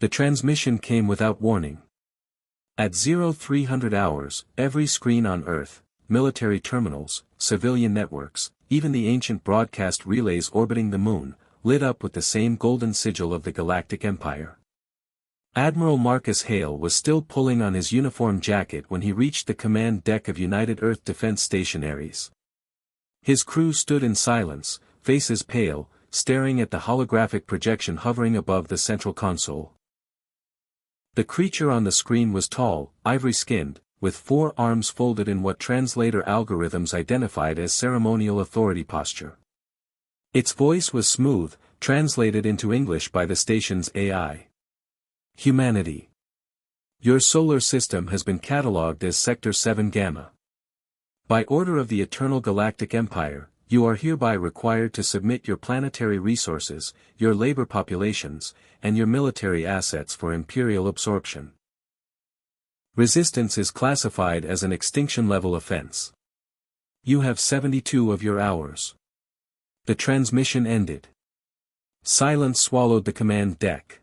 The transmission came without warning. At 0300 hours, every screen on Earth, military terminals, civilian networks, even the ancient broadcast relays orbiting the moon, lit up with the same golden sigil of the Galactic Empire. Admiral Marcus Hale was still pulling on his uniform jacket when he reached the command deck of United Earth Defense Stationaries. His crew stood in silence, faces pale, staring at the holographic projection hovering above the central console. The creature on the screen was tall, ivory-skinned, with 4 arms folded in what translator algorithms identified as ceremonial authority posture. Its voice was smooth, translated into English by the station's AI. Humanity. Your solar system has been catalogued as Sector 7 Gamma. By order of the Eternal Galactic Empire, you are hereby required to submit your planetary resources, your labor populations, and your military assets for imperial absorption. Resistance is classified as an extinction-level offense. You have 72 of your hours. The transmission ended. Silence swallowed the command deck.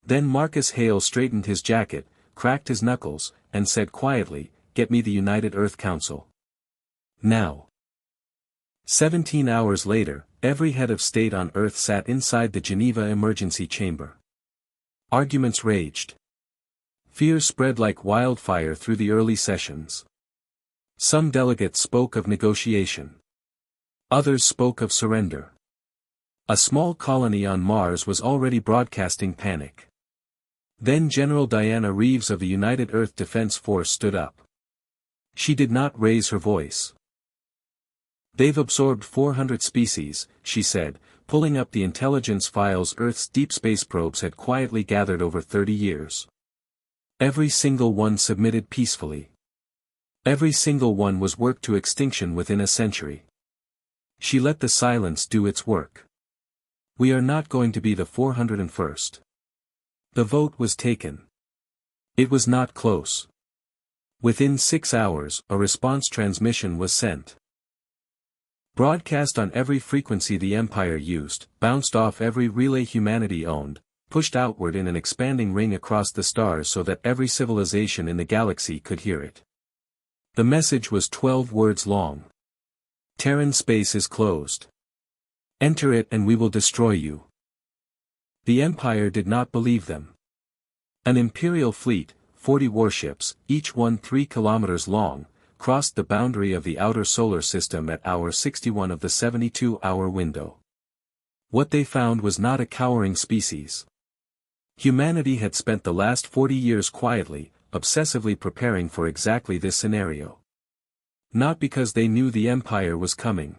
Then Marcus Hale straightened his jacket, cracked his knuckles, and said quietly, "Get me the United Earth Council. Now." 17 hours later, every head of state on Earth sat inside the Geneva emergency chamber. Arguments raged. Fear spread like wildfire through the early sessions. Some delegates spoke of negotiation. Others spoke of surrender. A small colony on Mars was already broadcasting panic. Then General Diana Reeves of the United Earth Defense Force stood up. She did not raise her voice. "They've absorbed 400 species," she said, pulling up the intelligence files Earth's deep space probes had quietly gathered over 30 years. Every single one submitted peacefully. Every single one was worked to extinction within a century. She let the silence do its work. We are not going to be the 401st. The vote was taken. It was not close. Within 6 hours, a response transmission was sent. Broadcast on every frequency the Empire used, bounced off every relay humanity owned, pushed outward in an expanding ring across the stars so that every civilization in the galaxy could hear it. The message was 12 words long. Terran space is closed. Enter it and we will destroy you. The Empire did not believe them. An Imperial fleet, 40 warships, each one 3 kilometers long, crossed the boundary of the outer solar system at hour 61 of the 72-hour window. What they found was not a cowering species. Humanity had spent the last 40 years quietly, obsessively preparing for exactly this scenario. Not because they knew the Empire was coming,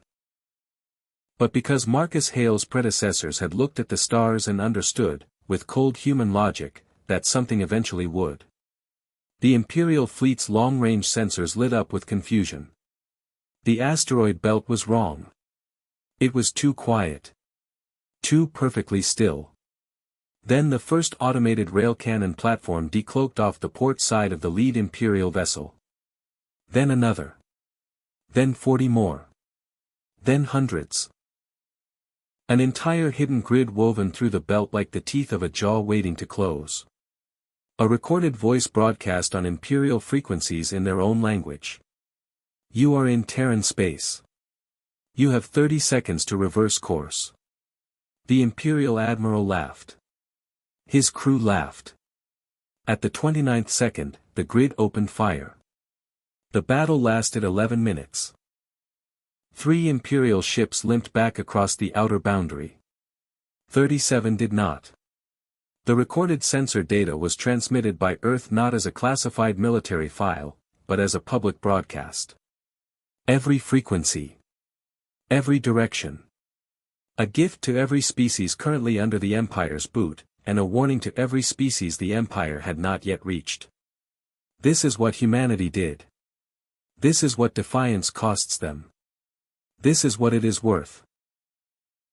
but because Marcus Hale's predecessors had looked at the stars and understood, with cold human logic, that something eventually would. The Imperial fleet's long-range sensors lit up with confusion. The asteroid belt was wrong. It was too quiet. Too perfectly still. Then the first automated rail cannon platform decloaked off the port side of the lead Imperial vessel. Then another. Then 40 more. Then hundreds. An entire hidden grid woven through the belt like the teeth of a jaw waiting to close. A recorded voice broadcast on Imperial frequencies in their own language. You are in Terran space. You have 30 seconds to reverse course. The Imperial Admiral laughed. His crew laughed. At the 29th second, the grid opened fire. The battle lasted 11 minutes. 3 Imperial ships limped back across the outer boundary. 37 did not. The recorded sensor data was transmitted by Earth not as a classified military file, but as a public broadcast. Every frequency. Every direction. A gift to every species currently under the Empire's boot, and a warning to every species the Empire had not yet reached. This is what humanity did. This is what defiance costs them. This is what it is worth.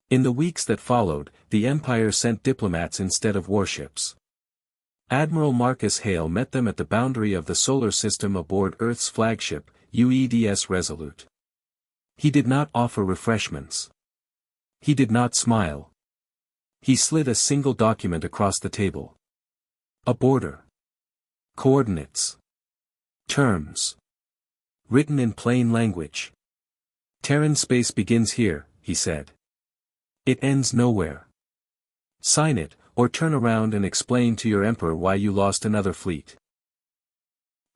In the weeks that followed, the Empire sent diplomats instead of warships. Admiral Marcus Hale met them at the boundary of the solar system aboard Earth's flagship, UEDS Resolute. He did not offer refreshments. He did not smile. He slid a single document across the table. A border. Coordinates. Terms. Written in plain language. Terran space begins here, he said. It ends nowhere. Sign it, or turn around and explain to your emperor why you lost another fleet.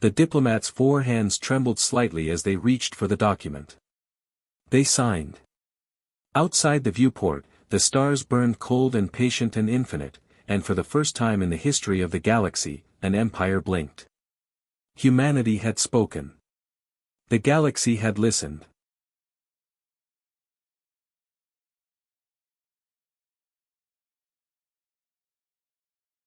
The diplomat's four hands trembled slightly as they reached for the document. They signed. Outside the viewport, the stars burned cold and patient and infinite, and for the first time in the history of the galaxy, an empire blinked. Humanity had spoken. The galaxy had listened.